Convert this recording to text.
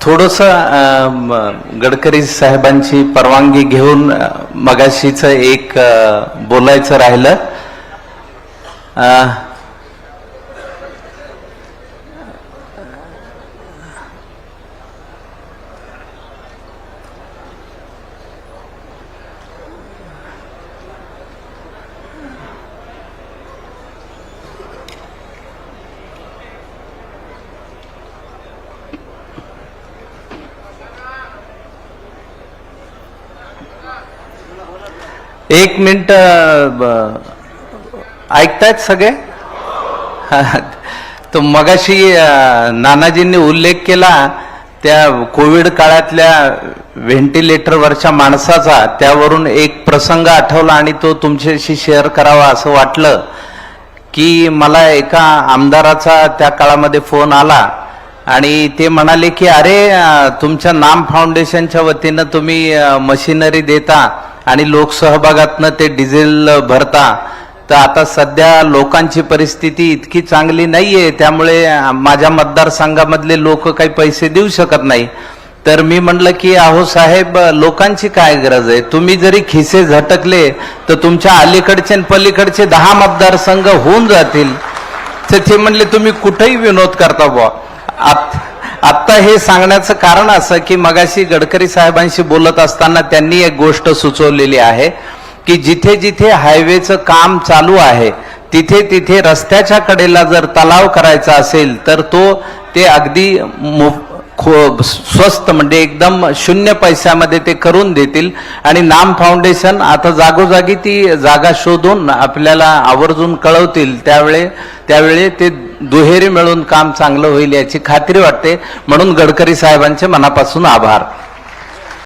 थोडंसं गडकरी साहेबांची परवानगी घेऊन मगाशीच एक बोलायचं राहिलं. एक मिनिट ऐकतायत सगळे? तो मगाशी नानाजींनी उल्लेख केला त्या कोविड काळातल्या व्हेंटिलेटरवरच्या माणसाचा, त्यावरून एक प्रसंग आठवला आणि तो तुमच्याशी शेअर करावा असं वाटलं की मला एका आमदाराचा त्या काळामध्ये फोन आला आणि ते म्हणाले की अरे तुमच्या नाम फाउंडेशनच्या वतीनं तुम्ही मशिनरी देता आणि लोकसहभागातनं ते डिझेल भरता, तर आता सध्या लोकांची परिस्थिती इतकी चांगली नाहीये, त्यामुळे माझ्या मतदारसंघामधले लोक काही पैसे देऊ शकत नाही. तर मी म्हटलं की अहो साहेब, लोकांची काय गरज आहे, तुम्ही जरी खिसे झटकले तर तुमच्या अलीकडचे आणि पलीकडचे 10 मतदारसंघ होऊन जातील. तर ते म्हणले तुम्ही कुठेही विनोद करता बुवा. आत्ता हे सांगण्याचं कारण असं की मगाशी गडकरी साहेबांशी बोलत असताना त्यांनी एक गोष्ट सुचवलेली आहे की जिथे जिथे हायवेचं काम चालू आहे तिथे तिथे रस्त्याच्या कडेला जर तलाव करायचा असेल तर ते अगदी स्वस्त म्हणजे एकदम 0 पैशामध्ये ते करून देतील. आणि नाम फाउंडेशन आता जागोजागी ती जागा शोधून आपल्याला आवर्जून कळवतील. त्यावेळी ते दुहेरी मिळून काम चांगलं होईल याची खात्री वाटते. म्हणून गडकरी साहेबांचे मनापासून आभार.